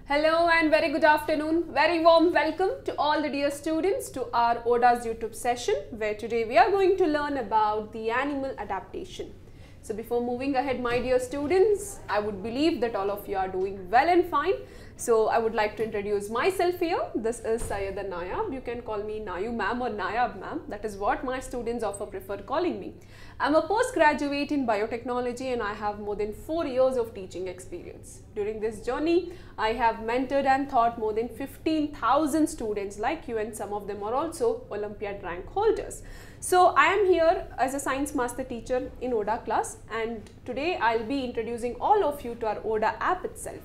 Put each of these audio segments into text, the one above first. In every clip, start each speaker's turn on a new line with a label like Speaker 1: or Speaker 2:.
Speaker 1: Hello and very good afternoon. Very warm welcome to all the dear students to our ODA's YouTube session, where today we are going to learn about the animal adaptation. So before moving ahead, my dear students, I would believe that all of you are doing well and fine. So I would like to introduce myself here. This is Sayyida Nayaab. You can call me Nayu ma'am or Nayaab ma'am. That is what my students often prefer calling me. I'm a postgraduate in biotechnology and I have more than 4 years of teaching experience. During this journey, I have mentored and taught more than 15,000 students like you, and some of them are also Olympiad rank holders. So I am here as a science master teacher in ODA class, and today I'll be introducing all of you to our ODA app itself.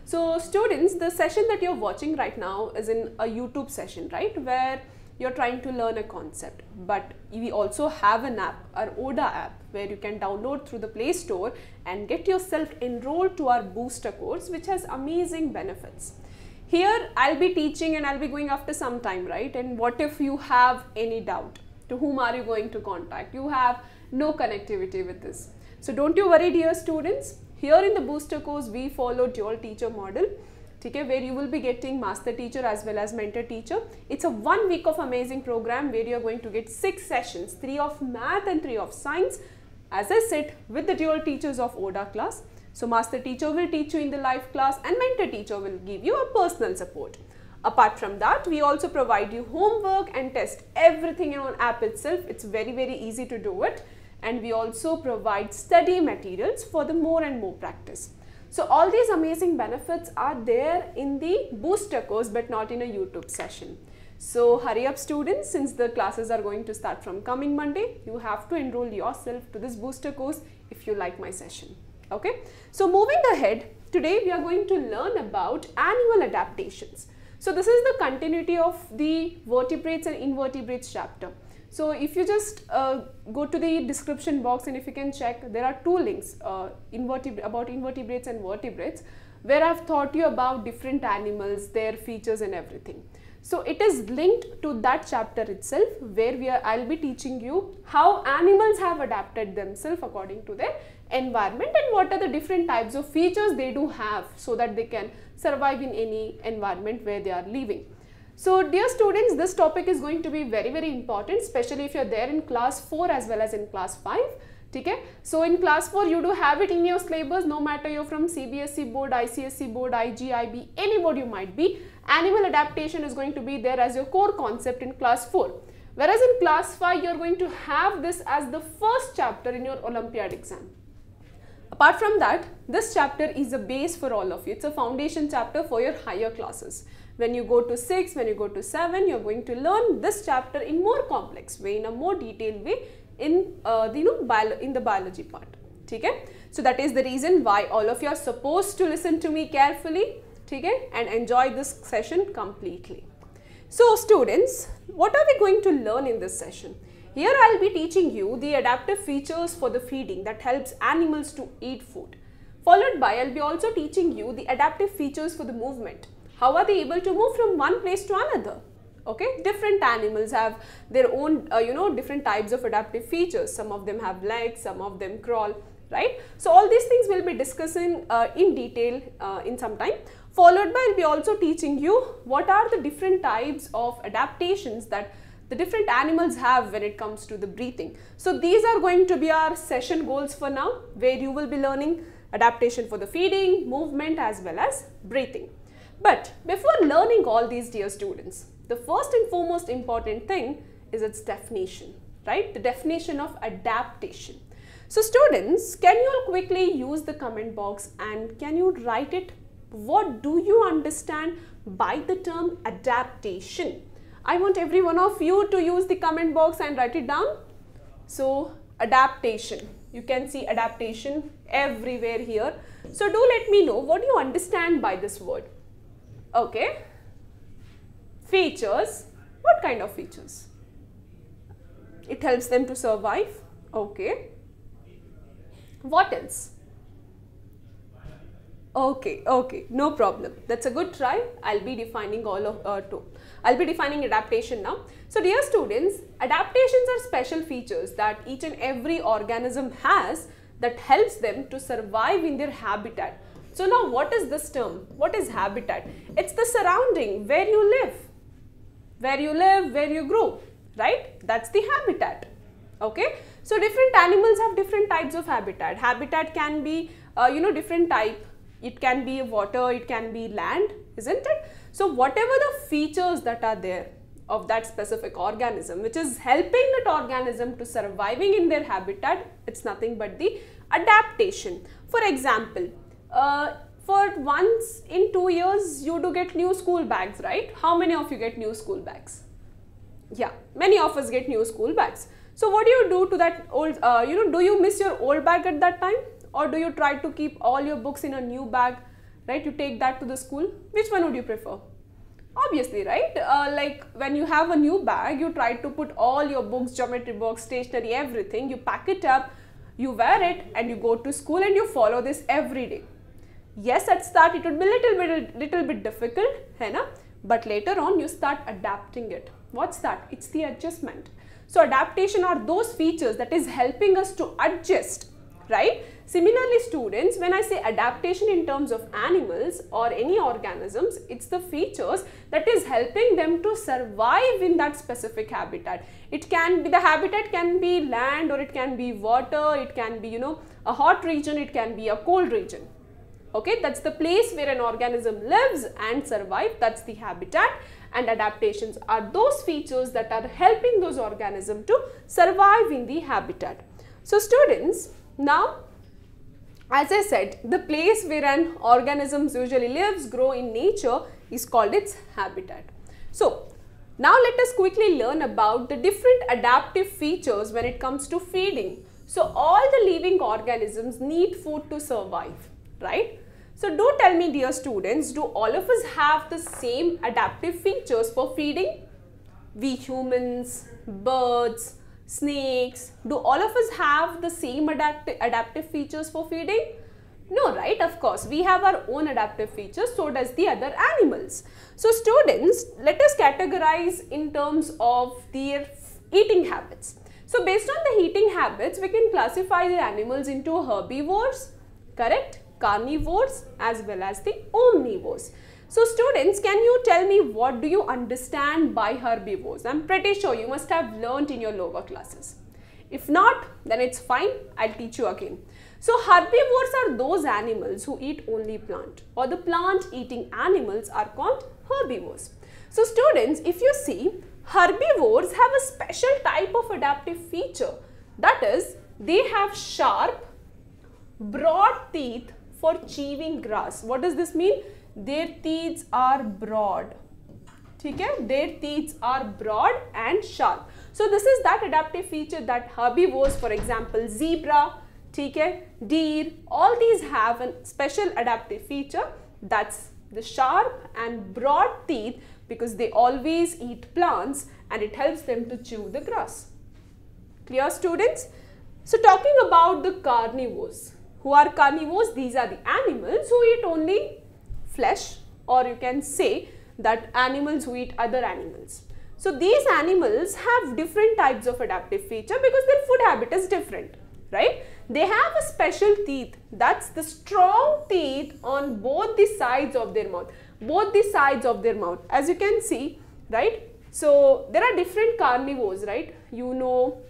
Speaker 1: So students, the session that you're watching right now is in a YouTube session, right, where you're trying to learn a concept, but we also have an app, our ODA app, where you can download through the Play Store and get yourself enrolled to our booster course, which has amazing benefits. Here I'll be teaching and I'll be going after some time, right? And what if you have any doubt? To whom are you going to contact? You have no connectivity with this. So don't you worry, dear students. Here in the booster course, we follow dual teacher model, okay, where you will be getting master teacher as well as mentor teacher. It's a 1 week of amazing program where you are going to get 6 sessions, 3 of math and 3 of science, as I said, with the dual teachers of ODA class. So master teacher will teach you in the live class and mentor teacher will give you a personal support. Apart from that, we also provide you homework and test everything on app itself. It's very easy to do it. And we also provide study materials for the more and more practice. So all these amazing benefits are there in the booster course, but not in a YouTube session. So hurry up students, since the classes are going to start from coming Monday. You have to enroll yourself to this booster course if you like my session. Okay. So moving ahead, today we are going to learn about animal adaptations. So this is the continuity of the vertebrates and invertebrates chapter. So if you just go to the description box and if you can check, there are 2 links about invertebrates and vertebrates, where I've taught you about different animals, their features and everything. So it is linked to that chapter itself, where I'll be teaching you how animals have adapted themselves according to their environment and what are the different types of features they do have so that they can survive in any environment where they are living. So dear students, this topic is going to be very important, especially if you're there in class 4 as well as in class 5. Okay? So in class 4, you do have it in your syllabus, no matter you're from CBSE board, ICSE board, IG, IB, any board you might be. Animal adaptation is going to be there as your core concept in class 4. Whereas in class 5, you're going to have this as the first chapter in your Olympiad exam. Apart from that, this chapter is a base for all of you. It's a foundation chapter for your higher classes. When you go to 6, when you go to 7, you're going to learn this chapter in more complex way, in a more detailed way in the biology part. Okay? So that is the reason why all of you are supposed to listen to me carefully, okay, and enjoy this session completely. So students, what are we going to learn in this session? Here I'll be teaching you the adaptive features for the feeding that helps animals to eat food. Followed by, I'll be also teaching you the adaptive features for the movement. How are they able to move from one place to another? Okay, different animals have their own, different types of adaptive features. Some of them have legs, some of them crawl, right? So all these things we'll be discussing in detail in some time. Followed by, I'll be also teaching you what are the different types of adaptations that the different animals have when it comes to the breathing. So these are going to be our session goals for now, where you will be learning adaptation for the feeding, movement as well as breathing. But before learning all these, dear students, the first and foremost important thing is its definition, right? The definition of adaptation. So students, can you all quickly use the comment box and can you write it? What do you understand by the term adaptation? I want every one of you to use the comment box and write it down. So adaptation, you can see adaptation everywhere here. So do let me know what you understand by this word. Okay, features, what kind of features? It helps them to survive. Okay, what else? Okay, no problem. That's a good try. I'll be defining I'll be defining adaptation now. So dear students, adaptations are special features that each and every organism has that helps them to survive in their habitat So now what is this term? What is habitat? It's the surrounding where you live, where you grow, right? That's the habitat. Okay. So different animals have different types of habitat. Habitat can be, different type. It can be water, it can be land, isn't it? So whatever the features that are there of that specific organism, which is helping that organism to surviving in their habitat, it's nothing but the adaptation. For example, for once in 2 years, you do get new school bags, right? How many of you get new school bags? Yeah, many of us get new school bags. So what do you do to that old, do you miss your old bag at that time? Or do you try to keep all your books in a new bag, right? You take that to the school. Which one would you prefer? Obviously, right? Like when you have a new bag, you try to put all your books, geometry box, stationery, everything. You pack it up, you wear it, and you go to school and you follow this every day. Yes, at start it would be little bit difficult, hai na? But later on you start adapting it. What's that? It's the adjustment. So adaptation are those features that is helping us to adjust, right? Similarly, students, when I say adaptation in terms of animals or any organisms, it's the features that is helping them to survive in that specific habitat. It can be, the habitat can be land, or it can be water, it can be, a hot region, it can be a cold region. Okay, that's the place where an organism lives and survives. That's the habitat, and adaptations are those features that are helping those organisms to survive in the habitat. So students, now as I said, the place where an organism usually lives, grow in nature is called its habitat. So now let us quickly learn about the different adaptive features when it comes to feeding. So all the living organisms need food to survive, right? So do tell me, dear students, do all of us have the same adaptive features for feeding? We humans, birds, snakes, do all of us have the same adaptive features for feeding? No, right? Of course, we have our own adaptive features, so does the other animals. So students, let us categorize in terms of their eating habits. So based on the eating habits, we can classify the animals into herbivores, correct? Carnivores as well as the omnivores. So students, can you tell me what do you understand by herbivores? I'm pretty sure you must have learnt in your lower classes. If not, then it's fine, I'll teach you again. So herbivores are those animals who eat only plant, or the plant eating animals are called herbivores. So students, if you see, herbivores have a special type of adaptive feature, that is, they have sharp, broad teeth for chewing grass. What does this mean? Their teeth are broad. Okay? Their teeth are broad and sharp. So this is that adaptive feature that herbivores, for example, zebra, okay, deer, all these have a special adaptive feature, that's the sharp and broad teeth, because they always eat plants and it helps them to chew the grass. Clear, students? So talking about the carnivores. Who are carnivores? These are the animals who eat only flesh, or you can say that animals who eat other animals. So these animals have different types of adaptive feature because their food habit is different, right? They have a special teeth, that's the strong teeth on both the sides of their mouth, as you can see, right? So there are different carnivores, right? You know,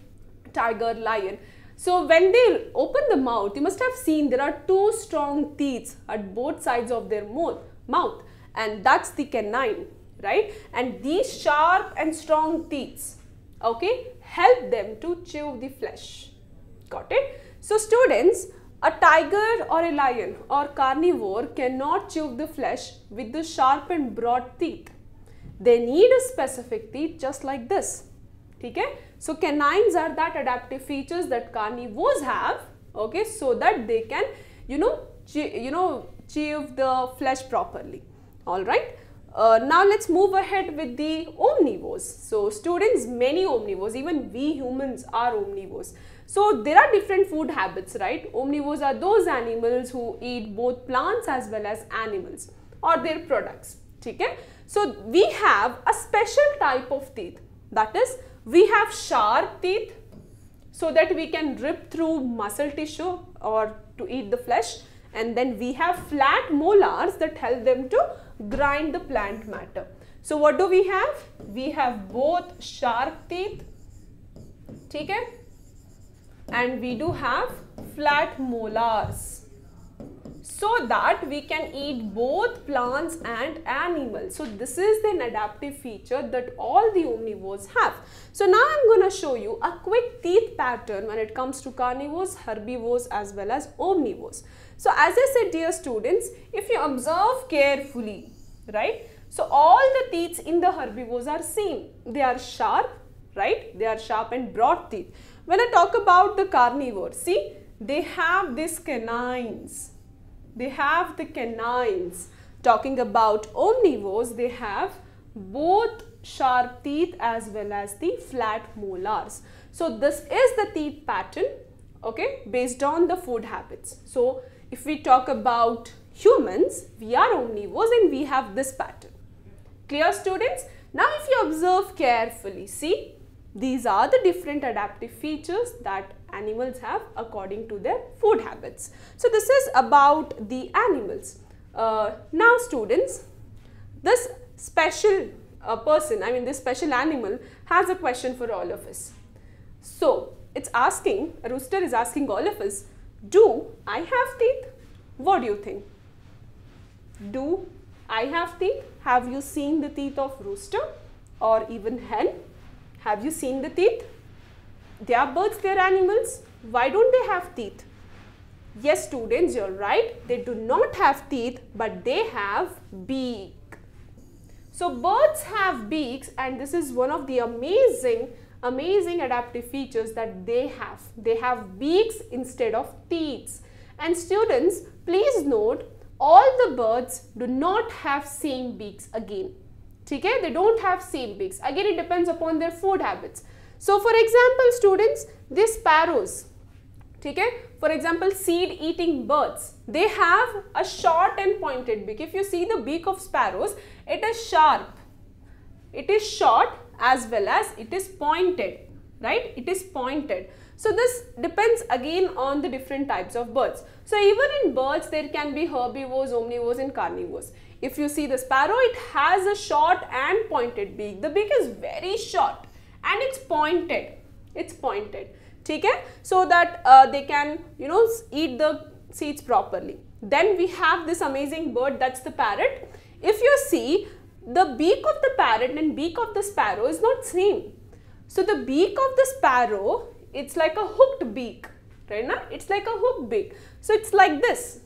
Speaker 1: tiger, lion. So when they open the mouth, you must have seen there are two strong teeth at both sides of their mouth, and that's the canine, right? And these sharp and strong teeth, okay, help them to chew the flesh. Got it? So students, a tiger or a lion or carnivore cannot chew the flesh with the sharp and broad teeth. They need a specific teeth just like this. Okay? So canines are that adaptive features that carnivores have, okay, so that they can, chew the flesh properly. All right. Now let's move ahead with the omnivores. So students, many omnivores, even we humans are omnivores. So there are different food habits, right? Omnivores are those animals who eat both plants as well as animals or their products. Okay? So we have a special type of teeth, that is, we have sharp teeth so that we can rip through muscle tissue or to eat the flesh, and then we have flat molars that help them to grind the plant matter. So what do we have? We have both sharp teeth, okay, and we do have flat molars, so that we can eat both plants and animals. So this is an adaptive feature that all the omnivores have. So now I'm going to show you a quick teeth pattern when it comes to carnivores, herbivores as well as omnivores. So as I said, dear students, if you observe carefully, right, so all the teeth in the herbivores are same. They are sharp, right, they are sharp and broad teeth. When I talk about the carnivores, see, they have these canines. They have the canines. Talking about omnivores, they have both sharp teeth as well as the flat molars. So this is the teeth pattern, okay, based on the food habits. So if we talk about humans, we are omnivores and we have this pattern. Clear, students? Now if you observe carefully, see, these are the different adaptive features that animals have according to their food habits. So this is about the animals. Now students, this special this special animal has a question for all of us. So it's asking, a rooster is asking all of us, do I have teeth? What do you think? Do I have teeth? Have you seen the teeth of rooster or even hen? Have you seen the teeth? They are birds, they are animals. Why don't they have teeth? Yes, students, you're right. They do not have teeth, but they have beak. So birds have beaks, and this is one of the amazing adaptive features that they have. They have beaks instead of teeth. And students, please note, all the birds do not have same beaks again. Okay? They don't have same beaks. Again, it depends upon their food habits. So for example, students, these sparrows, okay? For example, seed eating birds, they have a short and pointed beak. If you see the beak of sparrows, it is sharp, it is short as well as it is pointed, right? It is pointed. So this depends again on the different types of birds. So even in birds, there can be herbivores, omnivores and carnivores. If you see the sparrow, it has a short and pointed beak. The beak is very short and it's pointed. It's pointed. Okay? So that they can, eat the seeds properly. Then we have this amazing bird, that's the parrot. If you see, the beak of the parrot and beak of the sparrow is not same. So the beak of the sparrow, it's like a hooked beak, right? Na? It's like a hooked beak. So it's like this,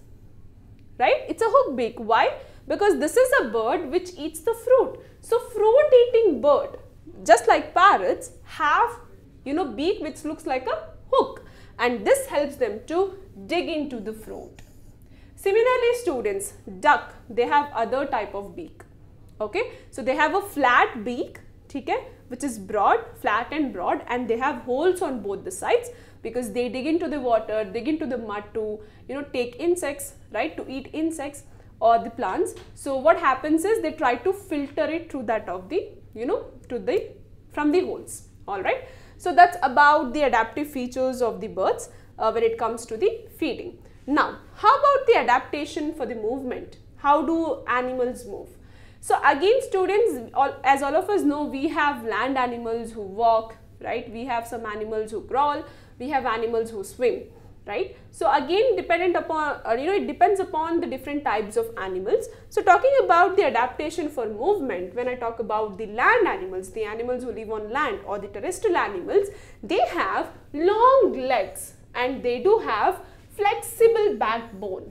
Speaker 1: right? It's a hooked beak. Why? Because this is a bird which eats the fruit. So fruit eating bird, just like parrots, have beak which looks like a hook, and this helps them to dig into the fruit. Similarly, students, duck, they have other type of beak. Okay, so they have a flat beak, okay, which is broad, flat and broad, and they have holes on both the sides because they dig into the water, dig into the mud to take insects, right, to eat insects or the plants. So what happens is they try to filter it through that of the from the holes. All right. So that's about the adaptive features of the birds when it comes to the feeding. Now, how about the adaptation for the movement? How do animals move? So again, students, as all of us know, we have land animals who walk, right? We have some animals who crawl, we have animals who swim, right? So again, dependent upon, it depends upon the different types of animals. So talking about the adaptation for movement, when I talk about the land animals, the animals who live on land or the terrestrial animals, they have long legs and they do have flexible backbone.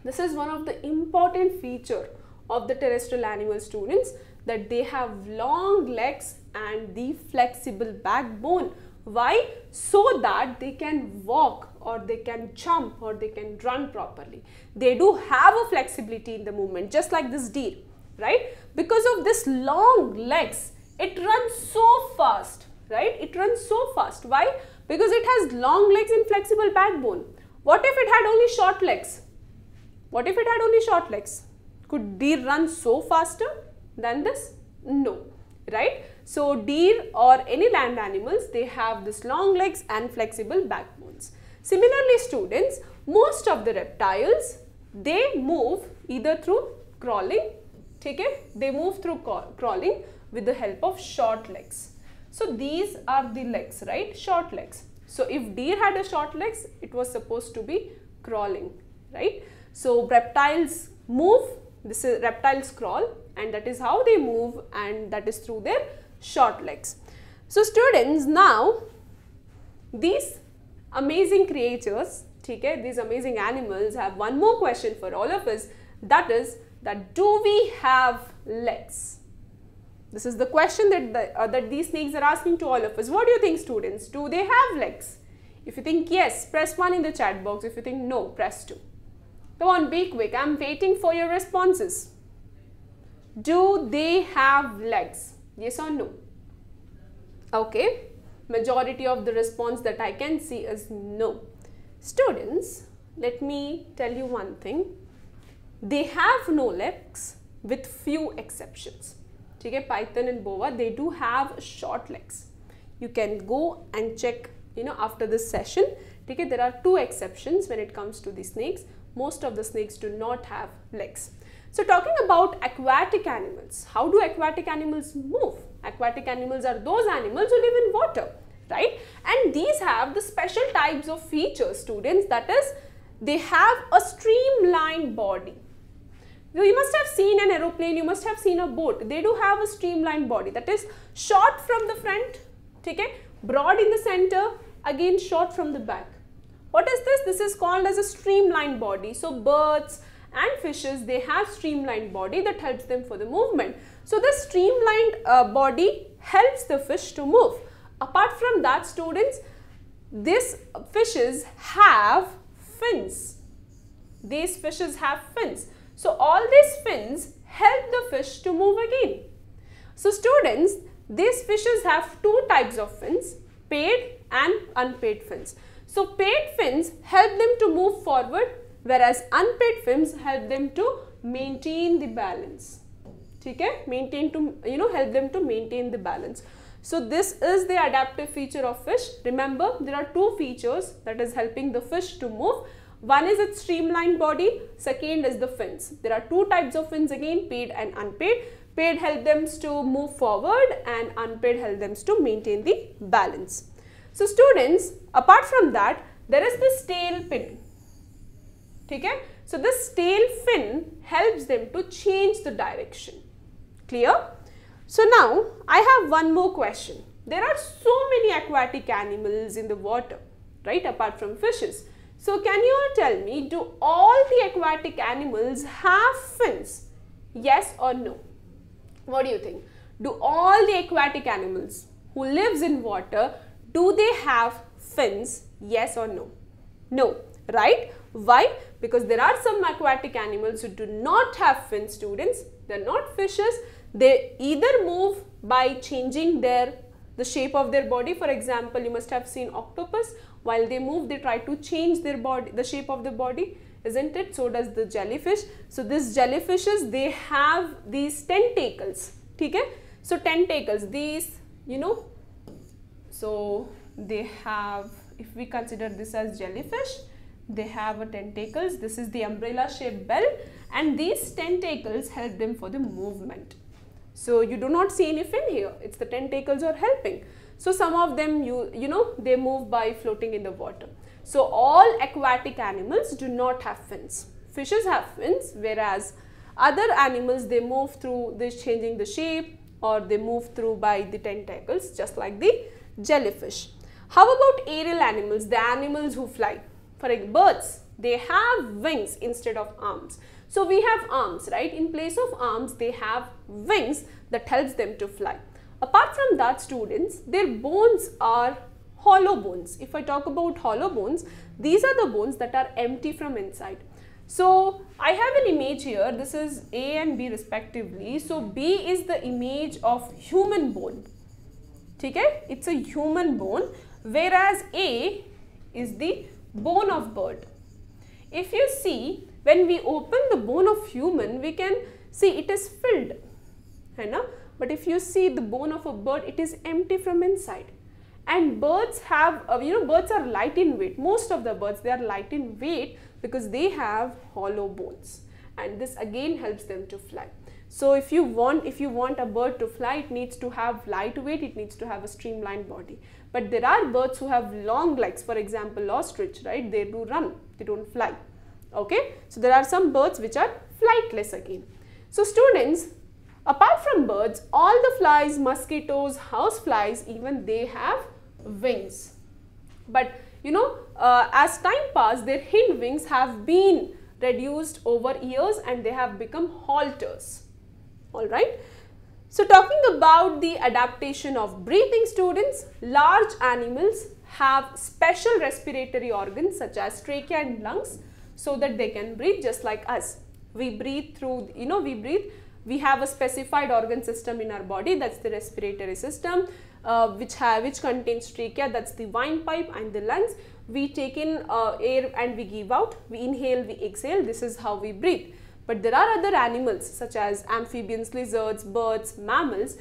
Speaker 1: This is one of the important feature of the terrestrial animal, students, that they have long legs and the flexible backbone. Why? So that they can walk or they can jump or they can run properly. They do have a flexibility in the movement, just like this deer, right? Because of this long legs, it runs so fast, right? It runs so fast. Why? Because it has long legs and flexible backbone. What if it had only short legs? What if it had only short legs? Could deer run so faster than this? No, right? So deer or any land animals, they have this long legs and flexible backbones. Similarly, students, most of the reptiles, they move either through crawling, okay? They move through crawling with the help of short legs. So these are the legs, right? Short legs. So if deer had a short legs, it was supposed to be crawling, right? So reptiles move, this is reptiles crawl, and that is how they move, and that is through their short legs. So students, now these amazing creatures, okay, these amazing animals have one more question for all of us, that is that do we have legs? This is the question that these snakes are asking to all of us. What do you think, students? Do they have legs? If you think yes, press 1 in the chat box. If you think no, press 2. Come on, be quick. I'm waiting for your responses. Do they have legs? Yes or no? Okay. Majority of the response that I can see is no. Students, let me tell you one thing. They have no legs with few exceptions. Okay, python and boa, they do have short legs. You can go and check, after this session. Okay, there are 2 exceptions when it comes to the snakes. Most of the snakes do not have legs. So talking about aquatic animals, how do aquatic animals move? Aquatic animals are those animals who live in water, right? And these have the special types of features, students, that is, they have a streamlined body. You must have seen an aeroplane, you must have seen a boat. They do have a streamlined body, that is short from the front, okay, broad in the center, again short from the back. What is this? This is called as a streamlined body. So birds and fishes, they have streamlined body that helps them for the movement. So this streamlined body helps the fish to move. Apart from that, students, these fishes have fins. These fishes have fins. So all these fins help the fish to move again. So students, these fishes have 2 types of fins, paid and unpaid fins. So paid fins help them to move forward, whereas unpaid fins help them to maintain the balance. Okay? Help them to maintain the balance. So this is the adaptive feature of fish. Remember, there are 2 features that is helping the fish to move. One is its streamlined body, second is the fins. There are 2 types of fins again, paid and unpaid. Paid help them to move forward and unpaid help them to maintain the balance. So students, apart from that, there is this tail fin. Okay? So this tail fin helps them to change the direction. Clear? So now I have one more question. There are so many aquatic animals in the water, right, apart from fishes. So can you all tell me, do all the aquatic animals have fins? Yes or no? What do you think? Do all the aquatic animals who lives in water, do they have fins? Yes or no? No, right? Why? Because there are some aquatic animals who do not have fins, students. They are not fishes. They either move by changing the shape of their body. For example, you must have seen octopus. While they move, they try to change their body, the shape of the body, isn't it? So does the jellyfish. So these jellyfishes, they have these tentacles. Okay? So tentacles, these, so they have, if we consider this as jellyfish, they have a tentacles. This is the umbrella shaped bell, and these tentacles help them for the movement. So you do not see any fin here. It's the tentacles are helping. So some of them, they move by floating in the water. So all aquatic animals do not have fins. Fishes have fins, whereas other animals, they move through this changing the shape, or they move through by the tentacles, just like the jellyfish. How about aerial animals, the animals who fly? For example, birds, they have wings instead of arms. So we have arms, right? In place of arms, they have wings that helps them to fly. Apart from that, students, their bones are hollow bones. If I talk about hollow bones, these are the bones that are empty from inside. So I have an image here. This is A and B respectively. So B is the image of human bone. Okay? It's a human bone, whereas A is the bone of bird. If you see, when we open the bone of human, we can see it is filled. But if you see the bone of a bird, it is empty from inside. And birds have, birds are light in weight. Most of the birds, they are light in weight because they have hollow bones, and this again helps them to fly. So if you want a bird to fly, it needs to have light weight, it needs to have a streamlined body. But there are birds who have long legs, for example ostrich, right? They do run, they don't fly. Okay, so there are some birds which are flightless again. So students, apart from birds, all the flies, mosquitoes, house flies, even they have wings. But as time passed, their hind wings have been reduced over years and they have become halters. Alright. So talking about the adaptation of breathing, students, large animals have special respiratory organs such as trachea and lungs so that they can breathe just like us. We breathe through, we have a specified organ system in our body, that's the respiratory system, which contains trachea, that's the windpipe, and the lungs. We take in air and we give out, we inhale, we exhale, this is how we breathe. But there are other animals such as amphibians, lizards, birds, mammals,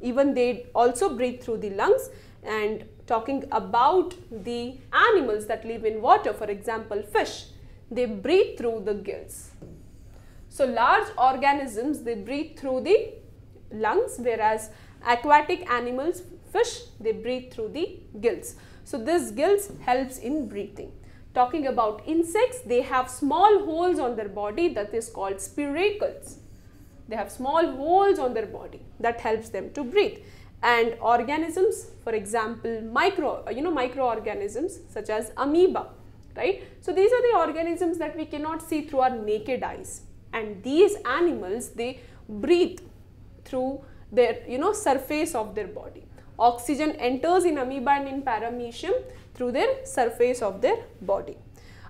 Speaker 1: even they also breathe through the lungs. And talking about the animals that live in water, for example fish, they breathe through the gills. So large organisms, they breathe through the lungs, whereas aquatic animals, fish, they breathe through the gills. So this gills helps in breathing. Talking about insects, they have small holes on their body that is called spiracles. They have small holes on their body that helps them to breathe. And organisms, for example, microorganisms such as amoeba, right? So these are the organisms that we cannot see through our naked eyes. And these animals, they breathe through their, surface of their body. Oxygen enters in amoeba and in paramecium through their surface of their body.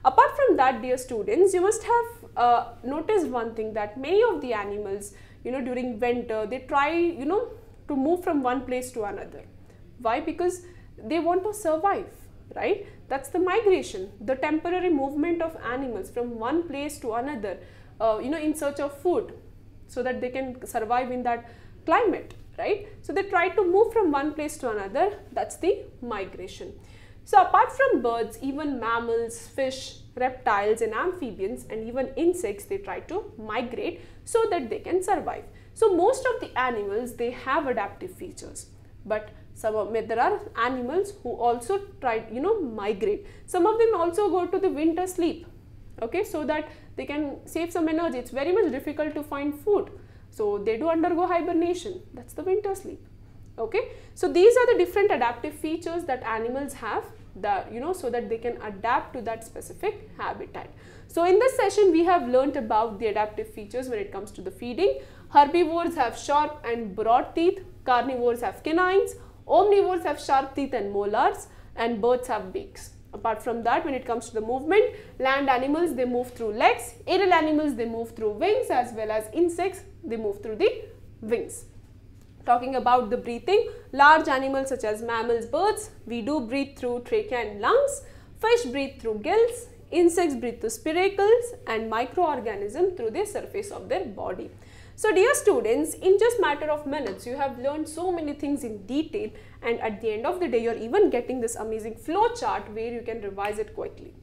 Speaker 1: Apart from that, dear students, you must have noticed one thing, that many of the animals, during winter, they try, to move from one place to another. Why? Because they want to survive, right? That's the migration, the temporary movement of animals from one place to another, in search of food, so that they can survive in that climate, right? So they try to move from one place to another, that's the migration. So apart from birds, even mammals, fish, reptiles and amphibians and even insects, they try to migrate so that they can survive. So most of the animals, they have adaptive features, but there are animals who also try, migrate. Some of them also go to the winter sleep, okay, so that they can save some energy. It's very much difficult to find food, so they do undergo hibernation, that's the winter sleep. Okay, so these are the different adaptive features that animals have, that so that they can adapt to that specific habitat. So in this session we have learnt about the adaptive features when it comes to the feeding. Herbivores have sharp and broad teeth, carnivores have canines, omnivores have sharp teeth and molars, and birds have beaks. Apart from that, when it comes to the movement, land animals, they move through legs, aerial animals, they move through wings, as well as insects, they move through the wings. Talking about the breathing, large animals such as mammals, birds, we do breathe through trachea and lungs, fish breathe through gills, insects breathe through spiracles, and microorganisms through the surface of their body. So dear students, in just matter of minutes, you have learned so many things in detail, and at the end of the day, you are even getting this amazing flow chart where you can revise it quickly.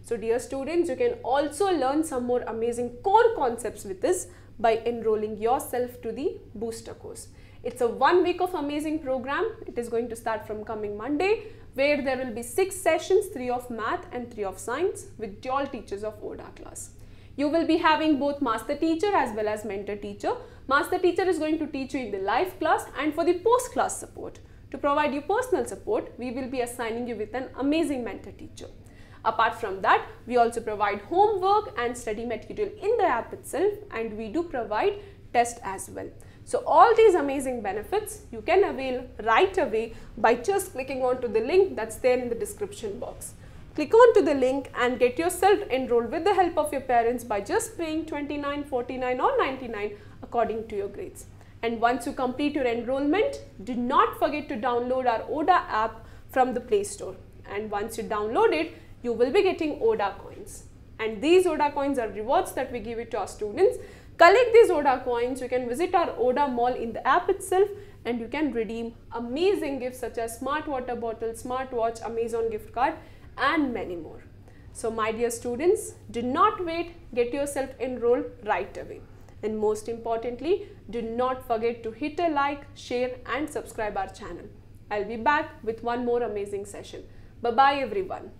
Speaker 1: So dear students, you can also learn some more amazing core concepts with this by enrolling yourself to the booster course. It's a 1 week of amazing program. It is going to start from coming Monday, where there will be 6 sessions, 3 of math and 3 of science with dual teachers of ODA class. You will be having both master teacher as well as mentor teacher. Master teacher is going to teach you in the live class, and for the post class support, to provide you personal support, we will be assigning you with an amazing mentor teacher. Apart from that, we also provide homework and study material in the app itself, and we do provide test as well. So all these amazing benefits you can avail right away by just clicking on to the link that's there in the description box. Click on to the link and get yourself enrolled with the help of your parents by just paying $29, $49 or $99 according to your grades. And once you complete your enrollment, do not forget to download our ODA app from the Play Store. And once you download it, you will be getting ODA coins. And these ODA coins are rewards that we give it to our students. collect these ODA coins, you can visit our ODA mall in the app itself and you can redeem amazing gifts such as smart water bottle, smart watch, Amazon gift card and many more. So my dear students, do not wait, get yourself enrolled right away. And most importantly, do not forget to hit a like, share and subscribe our channel. I'll be back with one more amazing session. Bye-bye everyone.